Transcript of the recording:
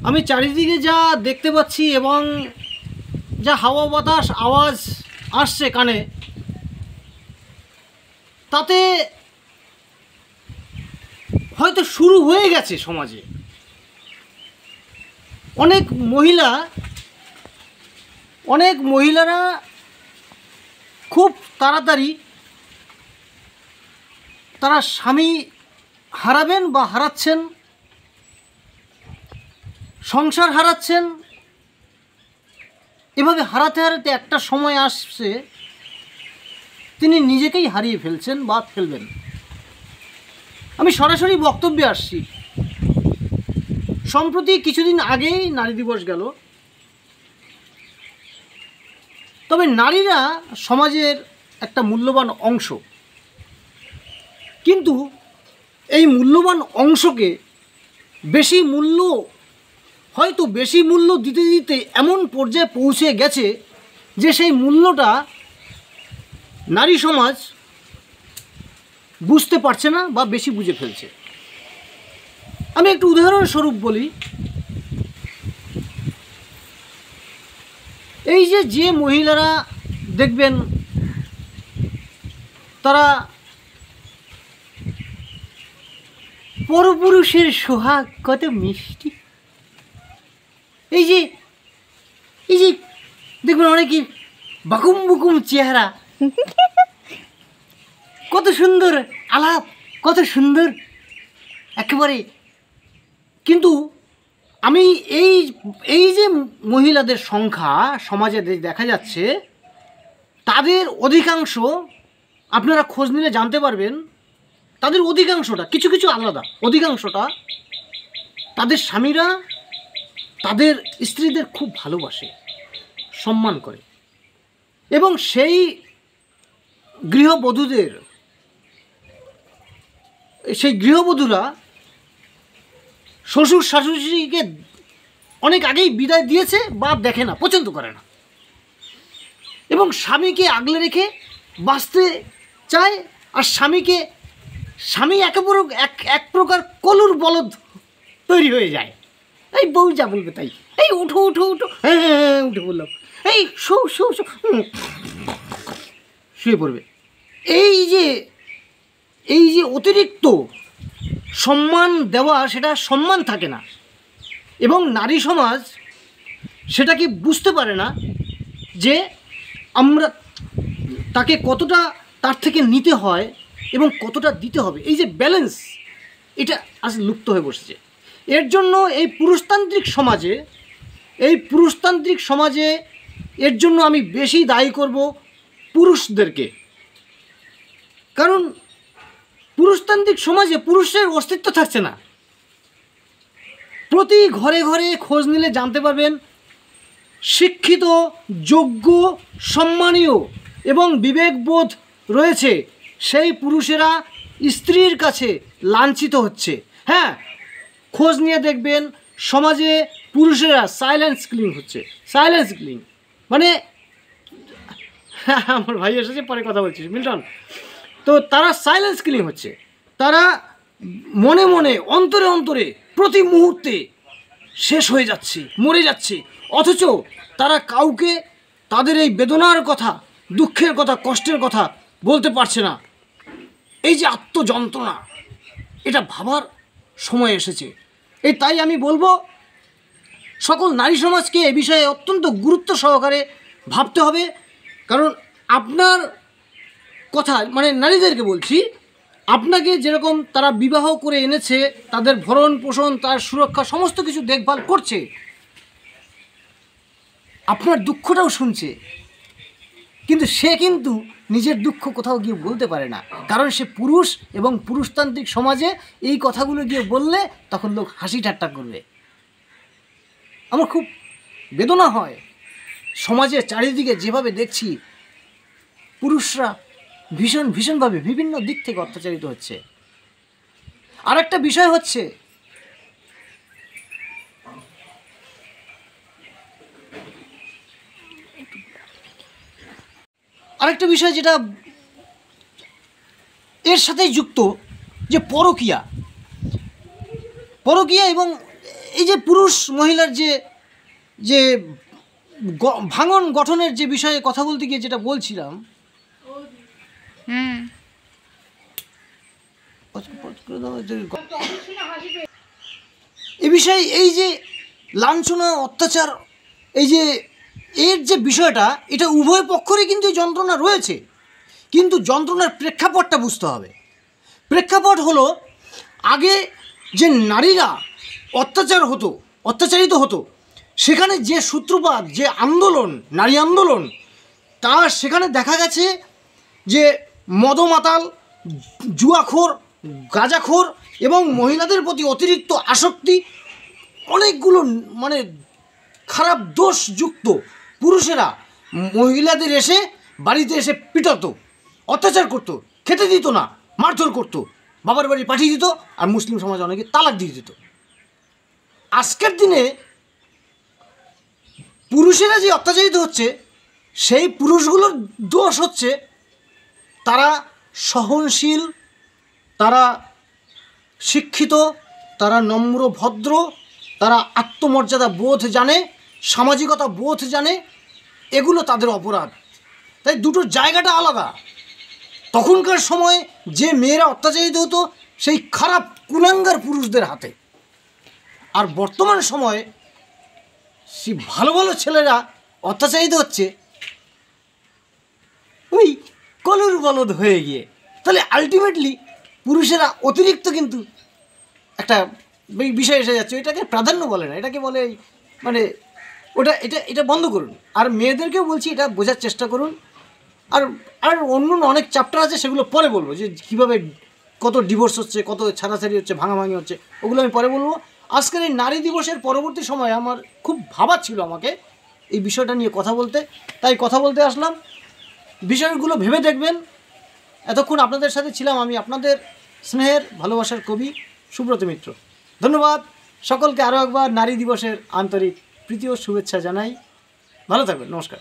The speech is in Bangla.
আমি চারিদিকে যা দেখতে পাচ্ছি এবং যা হাওয়া বাতাস আওয়াজ আসছে কানে, তাতে হয়তো শুরু হয়ে গেছে সমাজে। অনেক মহিলারা খুব তাড়াতাড়ি তারা স্বামী হারাবেন বা হারাচ্ছেন, সংসার হারাচ্ছেন। এভাবে হারাতে হারাতে একটা সময় আসছে তিনি নিজেকেই হারিয়ে ফেলছেন বা ফেলবেন। আমি সরাসরি বক্তব্যে আসছি। সম্প্রতি কিছুদিন আগেই নারী দিবস গেল, তবে নারীরা সমাজের একটা মূল্যবান অংশ, কিন্তু এই মূল্যবান অংশকে বেশি মূল্য দিতে দিতে এমন পর্যায়ে পৌঁছে গেছে যে সেই মূল্যটা নারী সমাজ বুঝতে পারছে না বা বেশি বুঝে ফেলছে। আমি একটু উদাহরণস্বরূপ বলি। এই যে মহিলারা দেখবেন তারা পরপুরুষের সোহাগ কত মিষ্টি, এই যে দেখবেন অনেকে বাকুম বুকুম চেহারা, কত সুন্দর আলাপ, কত সুন্দর একেবারে। কিন্তু আমি এই যে মহিলাদের সংখ্যা সমাজে দেখা যাচ্ছে, তাদের অধিকাংশ, আপনারা খোঁজ নিলে জানতে পারবেন, তাদের অধিকাংশটা, কিছু কিছু আলাদা, অধিকাংশটা তাদের স্বামীরা তাদের স্ত্রীদের খুব ভালোবাসে, সম্মান করে, এবং সেই গৃহবধূরা শ্বশুর শাশুড়িকে অনেক আগেই বিদায় দিয়েছে বা দেখে না, পছন্দ করে না, এবং স্বামীকে আগলে রেখে বাঁচতে চায়। আর স্বামী এক প্রকার কলুর বলদ তৈরি হয়ে যায়। এই বউ যা বলবে তাই, এই উঠো উঠো উঠো, হ্যাঁ উঠে বললাম, এই শুয়ে পড়বে। এই যে অতিরিক্ত সম্মান দেওয়া, সেটা সম্মান থাকে না, এবং নারী সমাজ সেটাকে বুঝতে পারে না যে আমরা তাকে কতটা তার থেকে নিতে হয় এবং কতটা দিতে হবে। এই যে ব্যালেন্স, এটা আজ লুপ্ত হয়ে বসেছে। এর জন্য এই পুরুষতান্ত্রিক সমাজে এর জন্য আমি বেশি দায়ী করব পুরুষদেরকে। কারণ পুরুষতান্ত্রিক সমাজে পুরুষের অস্তিত্ব থাকছে না। প্রতি ঘরে ঘরে খোঁজ নিলে জানতে পারবেন, শিক্ষিত, যোগ্য, সম্মানীয় এবং বিবেকবোধ রয়েছে সেই পুরুষেরা স্ত্রীর কাছে লাঞ্ছিত হচ্ছে। হ্যাঁ, খোঁজ নিয়ে দেখবেন সমাজে পুরুষেরা সাইলেন্স কিলিং হচ্ছে। সাইলেন্স কিলিং মানে, আমার ভাই এসেছে, পরে কথা বলছিস মিল্টন। তো তারা সাইলেন্স কিলিং হচ্ছে, তারা মনে মনে, অন্তরে অন্তরে প্রতি মুহূর্তে শেষ হয়ে যাচ্ছে, মরে যাচ্ছে, অথচ তারা কাউকে তাদের এই বেদনার কথা, দুঃখের কথা, কষ্টের কথা বলতে পারছে না। এই যে আত্মযন্ত্রণা, এটা ভাবার সময় এসেছে। তাই আমি বলবো সকল নারী সমাজকে এ বিষয়ে অত্যন্ত গুরুত্ব সহকারে ভাবতে হবে। কারণ আপনার কথা, মানে নারীদেরকে বলছি, আপনাকে যেরকম তারা বিবাহ করে এনেছে, তাদের ভরণ পোষণ, তার সুরক্ষা, সমস্ত কিছু দেখভাল করছে, আপনার দুঃখটাও শুনছে, কিন্তু সে নিজের দুঃখ কোথাও গিয়ে বলতে পারে না। কারণ সে পুরুষ, এবং পুরুষতান্ত্রিক সমাজে এই কথাগুলো গিয়ে বললে তখন লোক হাসি ঠাট্টা করবে। আমার খুব বেদনা হয়, সমাজে চারিদিকে যেভাবে দেখছি পুরুষরা ভীষণভাবে বিভিন্ন দিক থেকে অত্যাচারিত হচ্ছে। আর একটা বিষয় হচ্ছে, আরেকটা বিষয় যেটা এর সাথেই যুক্ত, যে পরকীয়া এবং এই যে পুরুষ মহিলার যে যে ভাঙন গঠনের যে বিষয়ে কথা বলতে গিয়ে যেটা বলছিলাম, এ বিষয়ে এই যে লাঞ্ছনা অত্যাচার, এই যে এর যে বিষয়টা, এটা উভয় পক্ষেরই কিন্তু যন্ত্রণা রয়েছে, কিন্তু যন্ত্রণার প্রেক্ষাপটটা বুঝতে হবে। প্রেক্ষাপট হলো, আগে যে নারীরা অত্যাচারিত হতো, সেখানে যে সূত্রপাত, যে আন্দোলন, নারী আন্দোলন, তা সেখানে দেখা গেছে যে মদমাতাল, জুয়াখোর, গাঁজাখোর এবং মহিলাদের প্রতি অতিরিক্ত আসক্তি, অনেকগুলো মানে খারাপ দোষযুক্ত পুরুষেরা মহিলাদের এসে বাড়িতে এসে পিটাতো, অত্যাচার করতো, খেতে দিত না, মারধর করতো, বাবার বাড়ি পাঠিয়ে দিত, আর মুসলিম সমাজ অনেকে তালাক দিয়ে দিত। আজকের দিনে পুরুষেরা যে অত্যাচারিত হচ্ছে, সেই পুরুষগুলোর দোষ হচ্ছে তারা সহনশীল, তারা শিক্ষিত, তারা নম্র ভদ্র, তারা আত্মমর্যাদা বোধ জানে, সামাজিকতা বোধ জানে, এগুলো তাদের অপরাধ। তাই দুটোর জায়গাটা আলাদা। তখনকার সময়ে যে মেয়েরা অত্যাচারিত হতো সেই খারাপ কুলাঙ্গার পুরুষদের হাতে, আর বর্তমান সময়ে সেই ভালো ভালো ছেলেরা অত্যাচারিত হচ্ছে ওই কলুর বলদ হয়ে গিয়ে। তাহলে আলটিমেটলি পুরুষেরা অতিরিক্ত কিন্তু একটা বিষয় এসে যাচ্ছে, এটাকে প্রাধান্য বলে না, এটাকে বলে মানে ওটা, এটা বন্ধ করুন। আর মেয়েদেরকেও বলছি, এটা বোঝার চেষ্টা করুন। আর আর অন্য অনেক চ্যাপ্টার আছে, সেগুলো পরে বলবো, যে কীভাবে কত ডিভোর্স হচ্ছে, কত ছাড়াছাড়ি হচ্ছে, ভাঙাভাঙি হচ্ছে, ওগুলো আমি পরে বলবো। আজকের এই নারী দিবসের পরবর্তী সময়ে আমার খুব ভাবাচ্ছিল আমাকে এই বিষয়টা নিয়ে কথা বলতে, তাই কথা বলতে আসলাম। বিষয়গুলো ভেবে দেখবেন। এতক্ষণ আপনাদের সাথে ছিলাম আমি, আপনাদের স্নেহের ভালোবাসার কবি সুব্রত মিত্র। ধন্যবাদ সকলকে। আরও একবার নারী দিবসের আন্তরিক প্রীতি ও শুভেচ্ছা জানাই। ভালো থাকবেন, নমস্কার।